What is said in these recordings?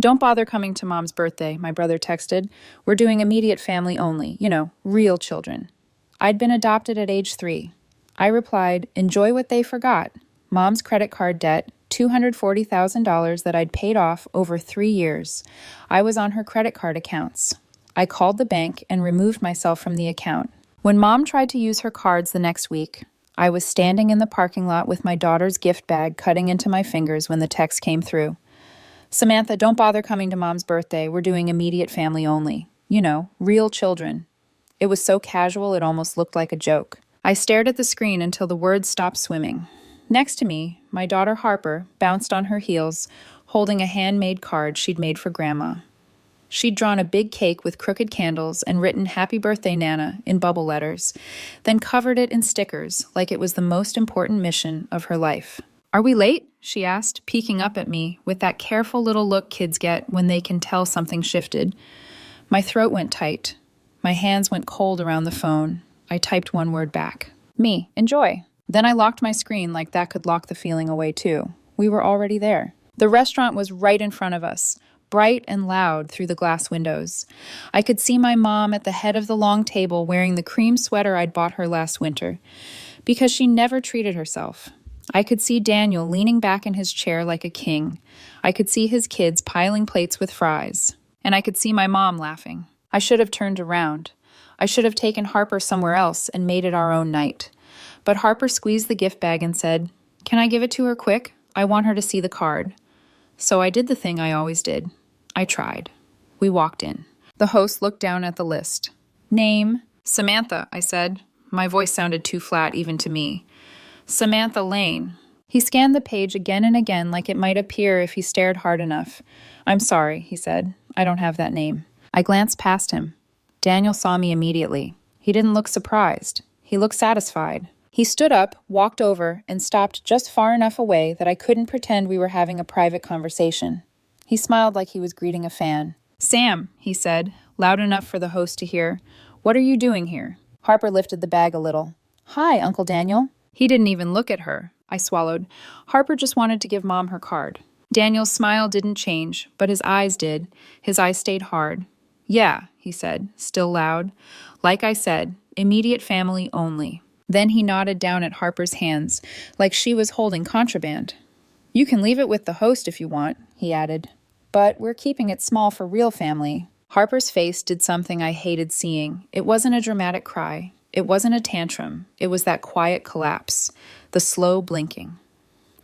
Don't bother coming to Mom's birthday, my brother texted. We're doing immediate family only, real children. I'd been adopted at age 3. I replied, enjoy what they forgot. Mom's credit card debt, $240,000 that I'd paid off over 3 years. I was on her credit card accounts. I called the bank and removed myself from the account. When Mom tried to use her cards the next week, I was standing in the parking lot with my daughter's gift bag cutting into my fingers when the text came through. Samantha, don't bother coming to Mom's birthday. We're doing immediate family only. Real children. It was so casual it almost looked like a joke. I stared at the screen until the words stopped swimming. Next to me, my daughter Harper bounced on her heels, holding a handmade card she'd made for Grandma. She'd drawn a big cake with crooked candles and written Happy Birthday, Nana in bubble letters, then covered it in stickers like it was the most important mission of her life. Are we late? She asked, peeking up at me with that careful little look kids get when they can tell something shifted. My throat went tight. My hands went cold around the phone. I typed one word back. Me, enjoy. Then I locked my screen like that could lock the feeling away too. We were already there. The restaurant was right in front of us, bright and loud through the glass windows. I could see my mom at the head of the long table wearing the cream sweater I'd bought her last winter, because she never treated herself. I could see Daniel leaning back in his chair like a king. I could see his kids piling plates with fries. And I could see my mom laughing. I should have turned around. I should have taken Harper somewhere else and made it our own night. But Harper squeezed the gift bag and said, "Can I give it to her quick? I want her to see the card." So I did the thing I always did. I tried. We walked in. The host looked down at the list. Name? Samantha, I said. My voice sounded too flat even to me. Samantha Lane. He scanned the page again and again like it might appear if he stared hard enough. I'm sorry, he said. I don't have that name. I glanced past him. Daniel saw me immediately. He didn't look surprised. He looked satisfied. He stood up, walked over, and stopped just far enough away that I couldn't pretend we were having a private conversation. He smiled like he was greeting a fan. Sam, he said, loud enough for the host to hear. What are you doing here? Harper lifted the bag a little. Hi, Uncle Daniel. He didn't even look at her. I swallowed. Harper just wanted to give Mom her card. Daniel's smile didn't change, but his eyes did. His eyes stayed hard. Yeah, he said, still loud. Like I said, immediate family only. Then he nodded down at Harper's hands, like she was holding contraband. You can leave it with the host if you want, he added. But we're keeping it small for real family. Harper's face did something I hated seeing. It wasn't a dramatic cry. It wasn't a tantrum. It was that quiet collapse, the slow blinking.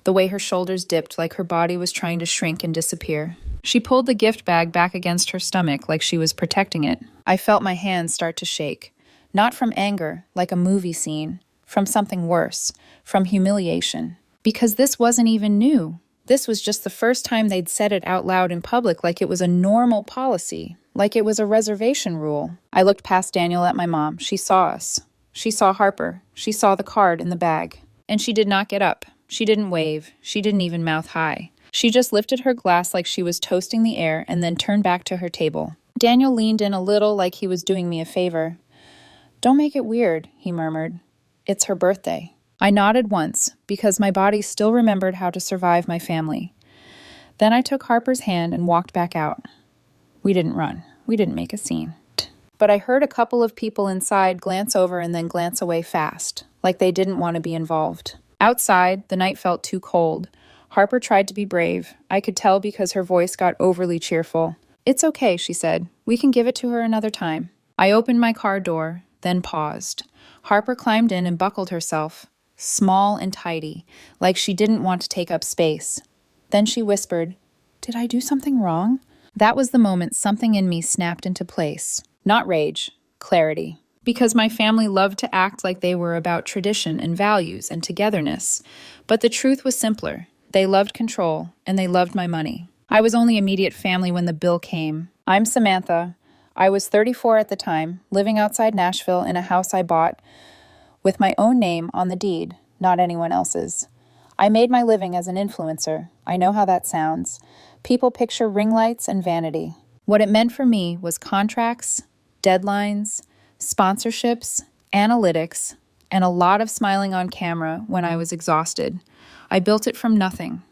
The way her shoulders dipped like her body was trying to shrink and disappear. She pulled the gift bag back against her stomach like she was protecting it. I felt my hands start to shake. Not from anger, like a movie scene. From something worse. From humiliation. Because this wasn't even new. This was just the first time they'd said it out loud in public like it was a normal policy. Like it was a reservation rule. I looked past Daniel at my mom. She saw us. She saw Harper. She saw the card in the bag. And she did not get up. She didn't wave. She didn't even mouth hi. She just lifted her glass like she was toasting the air and then turned back to her table. Daniel leaned in a little like he was doing me a favor. Don't make it weird, he murmured. It's her birthday. I nodded once because my body still remembered how to survive my family. Then I took Harper's hand and walked back out. We didn't run. We didn't make a scene. But I heard a couple of people inside glance over and then glance away fast, like they didn't want to be involved. Outside, the night felt too cold. Harper tried to be brave. I could tell because her voice got overly cheerful. It's okay, she said. We can give it to her another time. I opened my car door, then paused. Harper climbed in and buckled herself, small and tidy, like she didn't want to take up space. Then she whispered, Did I do something wrong? That was the moment something in me snapped into place. Not rage, clarity. Because my family loved to act like they were about tradition and values and togetherness. But the truth was simpler. They loved control, and they loved my money. I was only immediate family when the bill came. I'm Samantha. I was 34 at the time, living outside Nashville in a house I bought with my own name on the deed, not anyone else's. I made my living as an influencer. I know how that sounds. People picture ring lights and vanity. What it meant for me was contracts, deadlines, sponsorships, analytics, and a lot of smiling on camera when I was exhausted. I built it from nothing.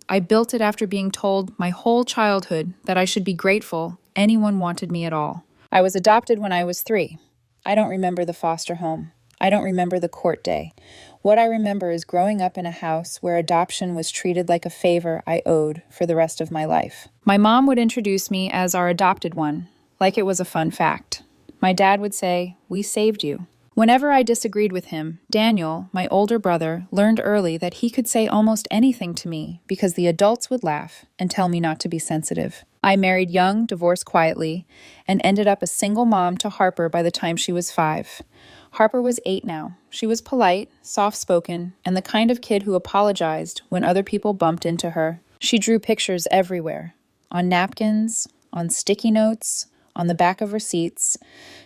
I built it after being told my whole childhood that I should be grateful anyone wanted me at all. I was adopted when I was 3. I don't remember the foster home. I don't remember the court day. What I remember is growing up in a house where adoption was treated like a favor I owed for the rest of my life. My mom would introduce me as our adopted one, like it was a fun fact. My dad would say, "We saved you." Whenever I disagreed with him, Daniel, my older brother, learned early that he could say almost anything to me because the adults would laugh and tell me not to be sensitive. I married young, divorced quietly, and ended up a single mom to Harper by the time she was 5. Harper was 8 now. She was polite, soft-spoken, and the kind of kid who apologized when other people bumped into her. She drew pictures everywhere, on napkins, on sticky notes, on the back of receipts.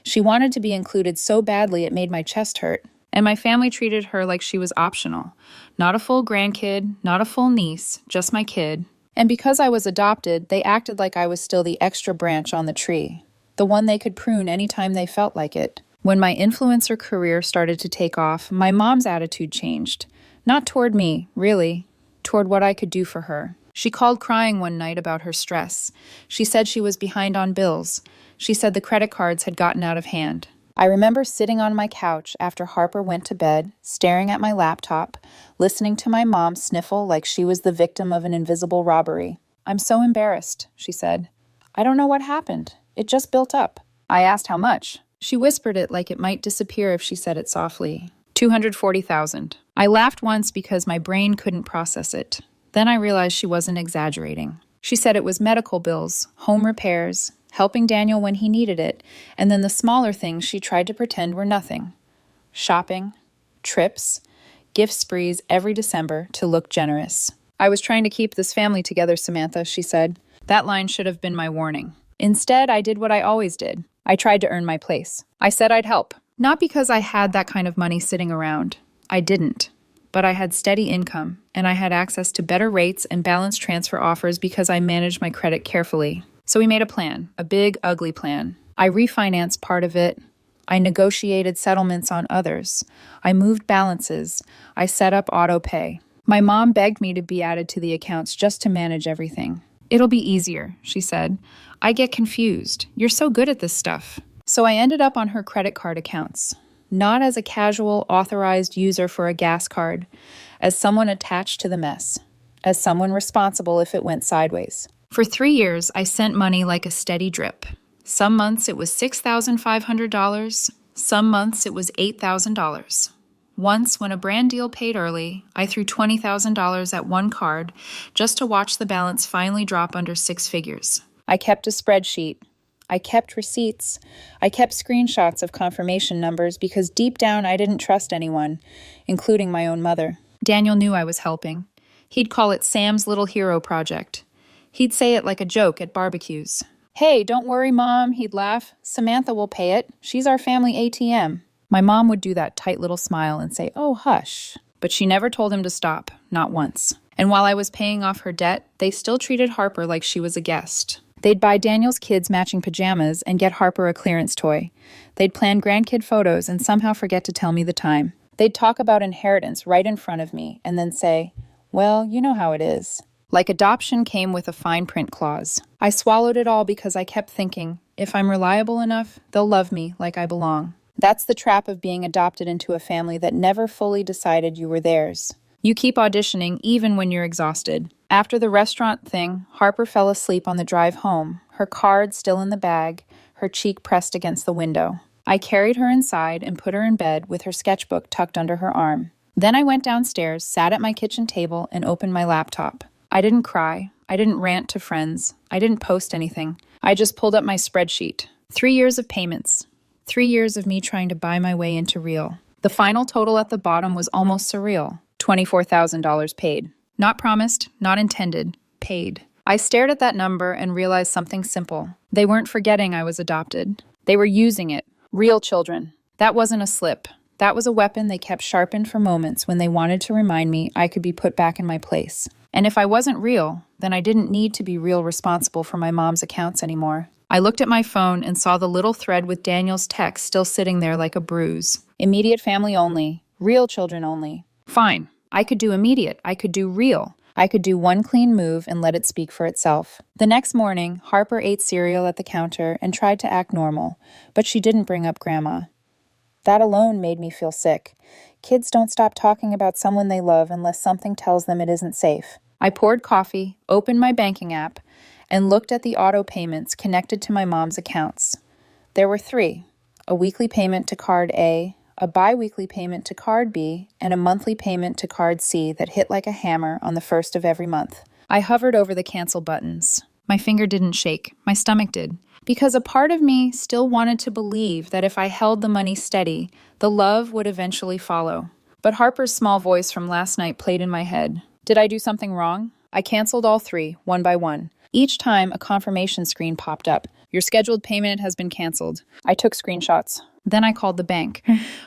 She wanted to be included so badly it made my chest hurt. And my family treated her like she was optional. Not a full grandkid, not a full niece, just my kid. And because I was adopted, they acted like I was still the extra branch on the tree, the one they could prune anytime they felt like it. When my influencer career started to take off, my mom's attitude changed. Not toward me, really, toward what I could do for her. She called crying one night about her stress. She said she was behind on bills. She said the credit cards had gotten out of hand. I remember sitting on my couch after Harper went to bed, staring at my laptop, listening to my mom sniffle like she was the victim of an invisible robbery. "I'm so embarrassed," she said. "I don't know what happened. It just built up." I asked how much. She whispered it like it might disappear if she said it softly. $240,000. I laughed once because my brain couldn't process it. Then I realized she wasn't exaggerating. She said it was medical bills, home repairs, helping Daniel when he needed it, and then the smaller things she tried to pretend were nothing. Shopping, trips, gift sprees every December to look generous. "I was trying to keep this family together, Samantha," she said. That line should have been my warning. Instead, I did what I always did. I tried to earn my place. I said I'd help. Not because I had that kind of money sitting around. I didn't. But I had steady income, and I had access to better rates and balance transfer offers because I managed my credit carefully. So we made a plan, a big, ugly plan. I refinanced part of it. I negotiated settlements on others. I moved balances. I set up auto pay. My mom begged me to be added to the accounts just to manage everything. "It'll be easier," she said. "I get confused. You're so good at this stuff." So I ended up on her credit card accounts. Not as a casual, authorized user for a gas card, as someone attached to the mess, as someone responsible if it went sideways. For 3 years, I sent money like a steady drip. Some months it was $6,500, some months it was $8,000. Once, when a brand deal paid early, I threw $20,000 at one card just to watch the balance finally drop under 6 figures. I kept a spreadsheet. I kept receipts. I kept screenshots of confirmation numbers because deep down I didn't trust anyone, including my own mother. Daniel knew I was helping. He'd call it Sam's Little Hero Project. He'd say it like a joke at barbecues. "Hey, don't worry, Mom," he'd laugh. "Samantha will pay it. She's our family ATM." My mom would do that tight little smile and say, "Oh, hush." But she never told him to stop, not once. And while I was paying off her debt, they still treated Harper like she was a guest. They'd buy Daniel's kids matching pajamas and get Harper a clearance toy. They'd plan grandkid photos and somehow forget to tell me the time. They'd talk about inheritance right in front of me and then say, "Well, you know how it is." Like adoption came with a fine print clause. I swallowed it all because I kept thinking, if I'm reliable enough, they'll love me like I belong. That's the trap of being adopted into a family that never fully decided you were theirs. You keep auditioning even when you're exhausted. After the restaurant thing, Harper fell asleep on the drive home, her card still in the bag, her cheek pressed against the window. I carried her inside and put her in bed with her sketchbook tucked under her arm. Then I went downstairs, sat at my kitchen table, and opened my laptop. I didn't cry. I didn't rant to friends. I didn't post anything. I just pulled up my spreadsheet. 3 years of payments. 3 years of me trying to buy my way into real. The final total at the bottom was almost surreal. $24,000 paid. Not promised, not intended. Paid. I stared at that number and realized something simple. They weren't forgetting I was adopted. They were using it. Real children. That wasn't a slip. That was a weapon they kept sharpened for moments when they wanted to remind me I could be put back in my place. And if I wasn't real, then I didn't need to be real responsible for my mom's accounts anymore. I looked at my phone and saw the little thread with Daniel's text still sitting there like a bruise. Immediate family only. Real children only. Fine. I could do immediate. I could do real. I could do one clean move and let it speak for itself. The next morning, Harper ate cereal at the counter and tried to act normal, but she didn't bring up Grandma. That alone made me feel sick. Kids don't stop talking about someone they love unless something tells them it isn't safe. I poured coffee, opened my banking app, and looked at the auto payments connected to my mom's accounts. There were three: a weekly payment to card A, a bi-weekly payment to card B, and a monthly payment to card C that hit like a hammer on the first of every month. I hovered over the cancel buttons. My finger didn't shake. My stomach did. Because a part of me still wanted to believe that if I held the money steady, the love would eventually follow. But Harper's small voice from last night played in my head. Did I do something wrong? I canceled all three, one by one. Each time, a confirmation screen popped up. Your scheduled payment has been canceled. I took screenshots. Then I called the bank.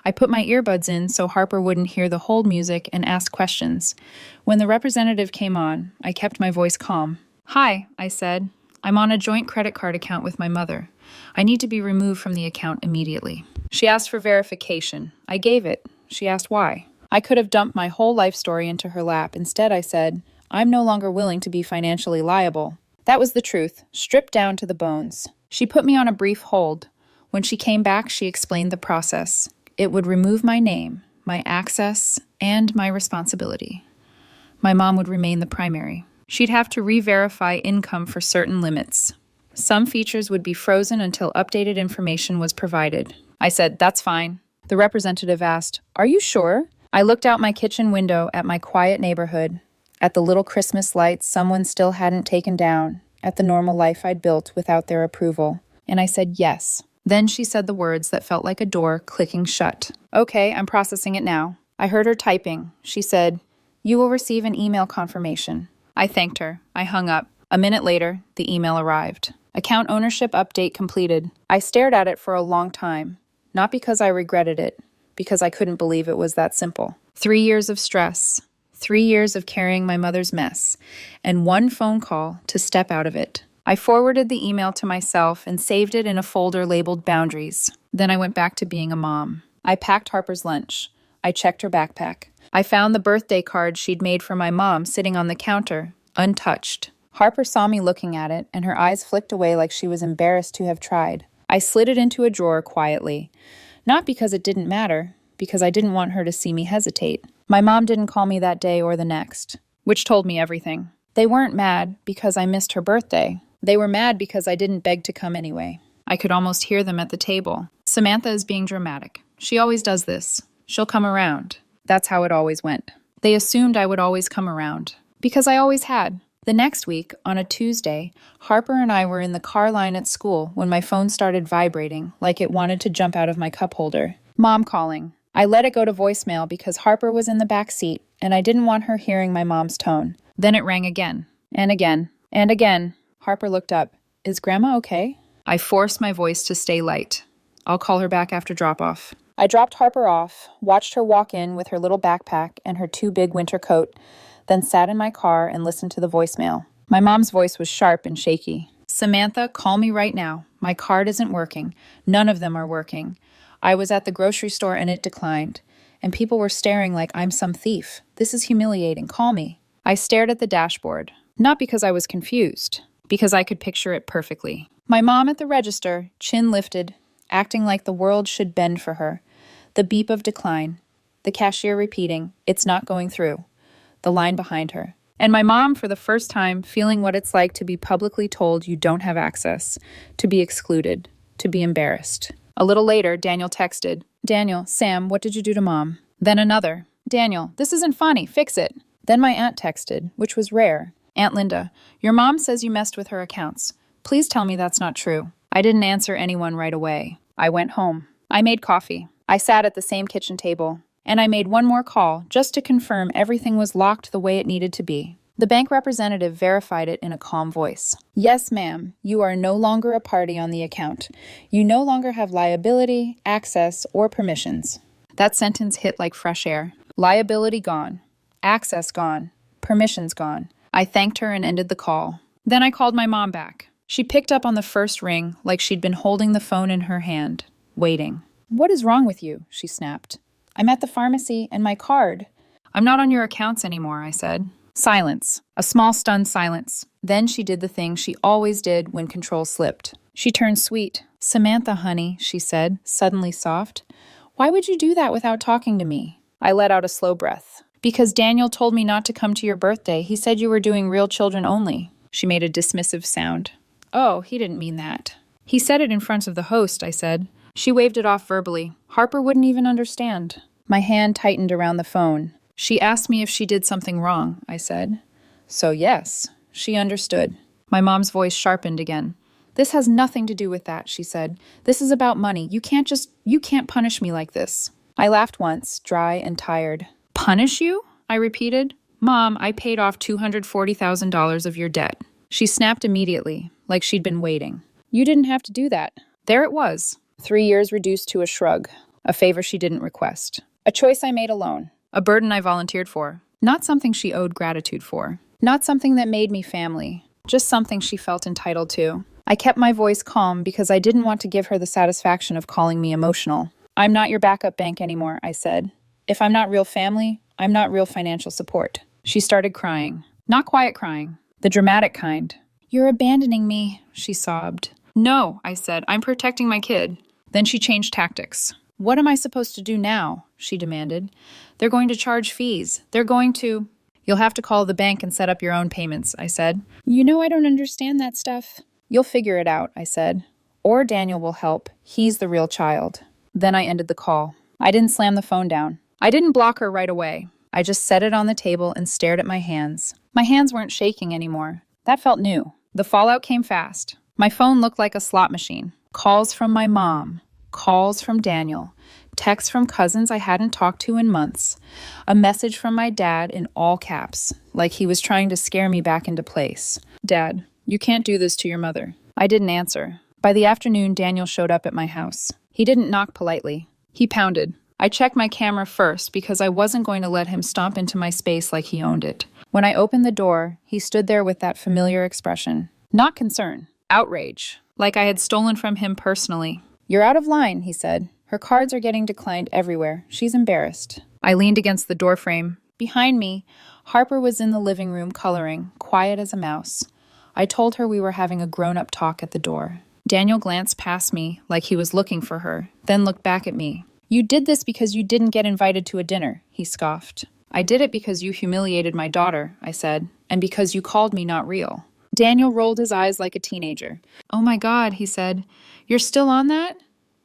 I put my earbuds in so Harper wouldn't hear the hold music and asked questions. When the representative came on, I kept my voice calm. Hi, I said. I'm on a joint credit card account with my mother. I need to be removed from the account immediately. She asked for verification. I gave it. She asked why. I could have dumped my whole life story into her lap. Instead, I said, I'm no longer willing to be financially liable. That was the truth, stripped down to the bones. She put me on a brief hold. When she came back, she explained the process. It would remove my name, my access, and my responsibility. My mom would remain the primary. She'd have to re-verify income for certain limits. Some features would be frozen until updated information was provided. I said, that's fine. The representative asked, are you sure? I looked out my kitchen window at my quiet neighborhood, at the little Christmas lights someone still hadn't taken down, at the normal life I'd built without their approval. And I said, yes. Then she said the words that felt like a door clicking shut. Okay, I'm processing it now. I heard her typing. She said, you will receive an email confirmation. I thanked her. I hung up. A minute later, the email arrived. Account ownership update completed. I stared at it for a long time, not because I regretted it, because I couldn't believe it was that simple. 3 years of stress, 3 years of carrying my mother's mess, and one phone call to step out of it. I forwarded the email to myself and saved it in a folder labeled Boundaries. Then I went back to being a mom. I packed Harper's lunch. I checked her backpack. I found the birthday card she'd made for my mom sitting on the counter, untouched. Harper saw me looking at it, and her eyes flicked away like she was embarrassed to have tried. I slid it into a drawer quietly. Not because it didn't matter, because I didn't want her to see me hesitate. My mom didn't call me that day or the next, which told me everything. They weren't mad because I missed her birthday. They were mad because I didn't beg to come anyway. I could almost hear them at the table. Samantha is being dramatic. She always does this. She'll come around. That's how it always went. They assumed I would always come around, because I always had. The next week, on a Tuesday, Harper and I were in the car line at school when my phone started vibrating like it wanted to jump out of my cup holder. Mom calling. I let it go to voicemail because Harper was in the back seat, and I didn't want her hearing my mom's tone. Then it rang again, and again, and again. Harper looked up. Is Grandma okay? I forced my voice to stay light. I'll call her back after drop-off. I dropped Harper off, watched her walk in with her little backpack and her too big winter coat, then sat in my car and listened to the voicemail. My mom's voice was sharp and shaky. Samantha, call me right now. My card isn't working. None of them are working. I was at the grocery store and it declined. And people were staring like I'm some thief. This is humiliating. Call me. I stared at the dashboard. Not because I was confused, because I could picture it perfectly. My mom at the register, chin lifted, acting like the world should bend for her. The beep of decline. The cashier repeating, it's not going through. The line behind her. And my mom, for the first time, feeling what it's like to be publicly told you don't have access, to be excluded, to be embarrassed. A little later, Daniel texted, Daniel, Sam, what did you do to Mom? Then another, Daniel, this isn't funny, fix it. Then my aunt texted, which was rare. Aunt Linda, your mom says you messed with her accounts. Please tell me that's not true. I didn't answer anyone right away. I went home. I made coffee. I sat at the same kitchen table. And I made one more call just to confirm everything was locked the way it needed to be. The bank representative verified it in a calm voice. Yes, ma'am, you are no longer a party on the account. You no longer have liability, access, or permissions. That sentence hit like fresh air. Liability gone. Access gone. Permissions gone. I thanked her and ended the call. Then I called my mom back. She picked up on the first ring like she'd been holding the phone in her hand, waiting. What is wrong with you? She snapped. I'm at the pharmacy and my card. I'm not on your accounts anymore, I said. Silence. A small, stunned silence. Then she did the thing she always did when control slipped. She turned sweet. "Samantha, honey," she said, suddenly soft. "Why would you do that without talking to me?" I let out a slow breath. "Because Daniel told me not to come to your birthday. He said you were doing real children only." She made a dismissive sound. "Oh, he didn't mean that." "He said it in front of the host," I said. She waved it off verbally. Harper wouldn't even understand. My hand tightened around the phone. "She asked me if she did something wrong," I said. "So yes." She understood. My mom's voice sharpened again. "This has nothing to do with that," she said. "This is about money. You can't punish me like this." I laughed once, dry and tired. "Punish you?" I repeated. "Mom, I paid off $240,000 of your debt." She snapped immediately, like she'd been waiting. "You didn't have to do that." There it was. 3 years reduced to a shrug. A favor she didn't request. A choice I made alone. A burden I volunteered for. Not something she owed gratitude for. Not something that made me family. Just something she felt entitled to. I kept my voice calm because I didn't want to give her the satisfaction of calling me emotional. "I'm not your backup bank anymore," I said. "If I'm not real family, I'm not real financial support." She started crying. Not quiet crying. The dramatic kind. "You're abandoning me," she sobbed. "No," I said. "I'm protecting my kid." Then she changed tactics. "What am I supposed to do now?" she demanded. "They're going to charge fees. They're going to—" "You'll have to call the bank and set up your own payments," I said. "You know I don't understand that stuff." "You'll figure it out," I said. "Or Daniel will help. He's the real child." Then I ended the call. I didn't slam the phone down. I didn't block her right away. I just set it on the table and stared at my hands. My hands weren't shaking anymore. That felt new. The fallout came fast. My phone looked like a slot machine. Calls from my mom. Calls from Daniel. Texts from cousins I hadn't talked to in months. A message from my dad in all caps, like he was trying to scare me back into place. "Dad, you can't do this to your mother." I didn't answer. By the afternoon, Daniel showed up at my house. He didn't knock politely. He pounded. I checked my camera first because I wasn't going to let him stomp into my space like he owned it. When I opened the door, he stood there with that familiar expression. Not concern. Outrage. Like I had stolen from him personally. "You're out of line," he said. "Her cards are getting declined everywhere. She's embarrassed." I leaned against the doorframe. Behind me, Harper was in the living room coloring, quiet as a mouse. I told her we were having a grown-up talk at the door. Daniel glanced past me like he was looking for her, then looked back at me. "You did this because you didn't get invited to a dinner," he scoffed. "I did it because you humiliated my daughter," I said, "and because you called me not real." Daniel rolled his eyes like a teenager. "Oh my God," he said. "You're still on that?"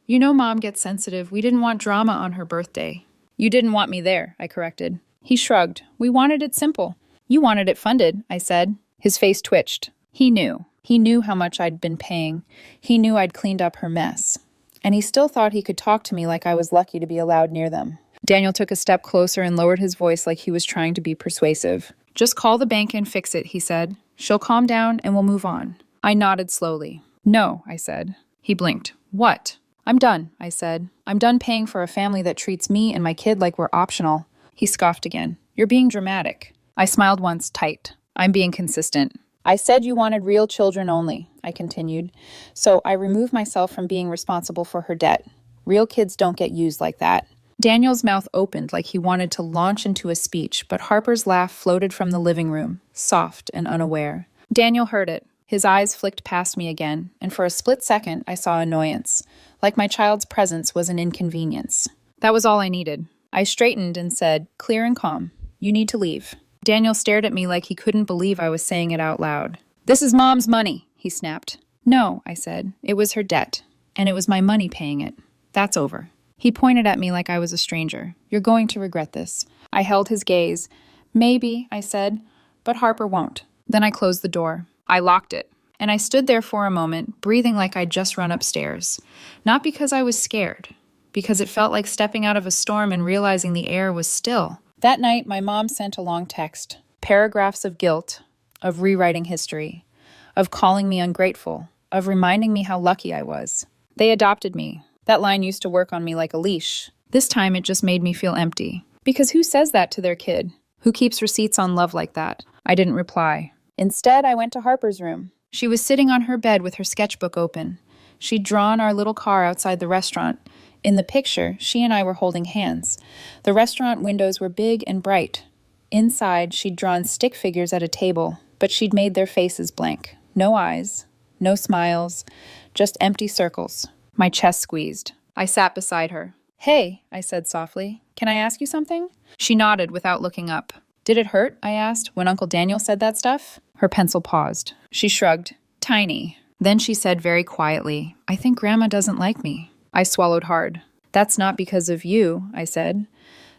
"You know Mom gets sensitive. We didn't want drama on her birthday." "You didn't want me there," I corrected. He shrugged. "We wanted it simple." "You wanted it funded," I said. His face twitched. He knew. He knew how much I'd been paying. He knew I'd cleaned up her mess. And he still thought he could talk to me like I was lucky to be allowed near them. Daniel took a step closer and lowered his voice like he was trying to be persuasive. "Just call the bank and fix it," he said. "She'll calm down and we'll move on." I nodded slowly. "No," I said. He blinked. "What?" "I'm done," I said. "I'm done paying for a family that treats me and my kid like we're optional." He scoffed again. "You're being dramatic." I smiled once, tight. "I'm being consistent." "I said you wanted real children only," I continued. "So I removed myself from being responsible for her debt. Real kids don't get used like that." Daniel's mouth opened like he wanted to launch into a speech, but Harper's laugh floated from the living room, soft and unaware. Daniel heard it. His eyes flicked past me again, and for a split second I saw annoyance, like my child's presence was an inconvenience. That was all I needed. I straightened and said, clear and calm, "You need to leave." Daniel stared at me like he couldn't believe I was saying it out loud. "This is Mom's money," he snapped. "No," I said. "It was her debt, and it was my money paying it. That's over." He pointed at me like I was a stranger. "You're going to regret this." I held his gaze. "Maybe," I said, "but Harper won't." Then I closed the door. I locked it, and I stood there for a moment, breathing like I'd just run upstairs. Not because I was scared, because it felt like stepping out of a storm and realizing the air was still. That night, my mom sent a long text, paragraphs of guilt, of rewriting history, of calling me ungrateful, of reminding me how lucky I was. They adopted me. That line used to work on me like a leash. This time, it just made me feel empty. Because who says that to their kid? Who keeps receipts on love like that? I didn't reply. Instead, I went to Harper's room. She was sitting on her bed with her sketchbook open. She'd drawn our little car outside the restaurant. In the picture, she and I were holding hands. The restaurant windows were big and bright. Inside, she'd drawn stick figures at a table, but she'd made their faces blank. No eyes, no smiles, just empty circles. My chest squeezed. I sat beside her. "Hey," I said softly, "can I ask you something?" She nodded without looking up. "Did it hurt?" I asked, "when Uncle Daniel said that stuff?" Her pencil paused. She shrugged. "Tiny." Then she said very quietly, "I think Grandma doesn't like me." I swallowed hard. "That's not because of you," I said.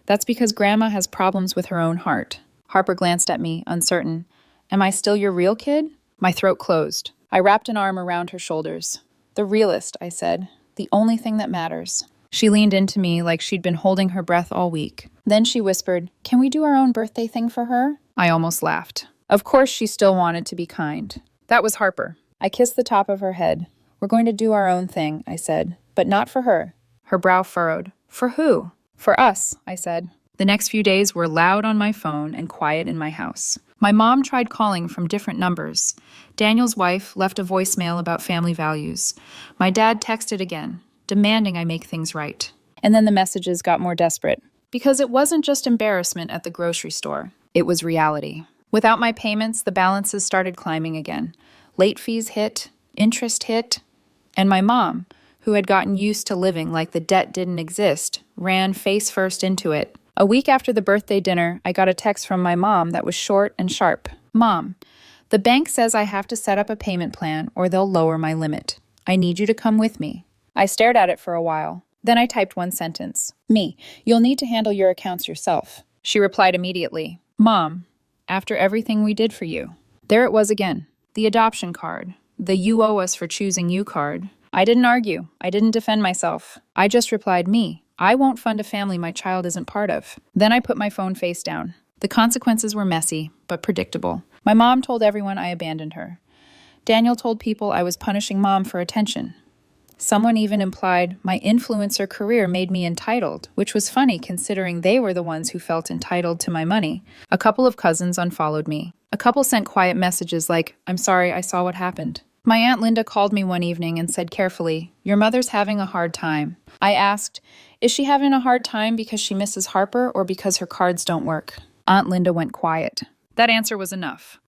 "That's because Grandma has problems with her own heart." Harper glanced at me, uncertain. "Am I still your real kid?" My throat closed. I wrapped an arm around her shoulders. "The realest," I said. "The only thing that matters." She leaned into me like she'd been holding her breath all week. Then she whispered, "Can we do our own birthday thing for her?" I almost laughed. Of course she still wanted to be kind. That was Harper. I kissed the top of her head. "We're going to do our own thing," I said, "but not for her." Her brow furrowed. "For who?" "For us," I said. The next few days were loud on my phone and quiet in my house. My mom tried calling from different numbers. Daniel's wife left a voicemail about family values. My dad texted again, demanding I make things right. And then the messages got more desperate. Because it wasn't just embarrassment at the grocery store. It was reality. Without my payments, the balances started climbing again. Late fees hit, interest hit, and my mom, who had gotten used to living like the debt didn't exist, ran face first into it. A week after the birthday dinner, I got a text from my mom that was short and sharp. "Mom, the bank says I have to set up a payment plan or they'll lower my limit. I need you to come with me." I stared at it for a while. Then I typed one sentence. "Me, you'll need to handle your accounts yourself." She replied immediately. "Mom, after everything we did for you." There it was again. The adoption card. The "you owe us for choosing you" card. I didn't argue. I didn't defend myself. I just replied, "Me. I won't fund a family my child isn't part of." Then I put my phone face down. The consequences were messy, but predictable. My mom told everyone I abandoned her. Daniel told people I was punishing Mom for attention. Someone even implied my influencer career made me entitled, which was funny considering they were the ones who felt entitled to my money. A couple of cousins unfollowed me. A couple sent quiet messages like, "I'm sorry, I saw what happened." My Aunt Linda called me one evening and said carefully, "Your mother's having a hard time." I asked, "Is she having a hard time because she misses Harper or because her cards don't work?" Aunt Linda went quiet. That answer was enough.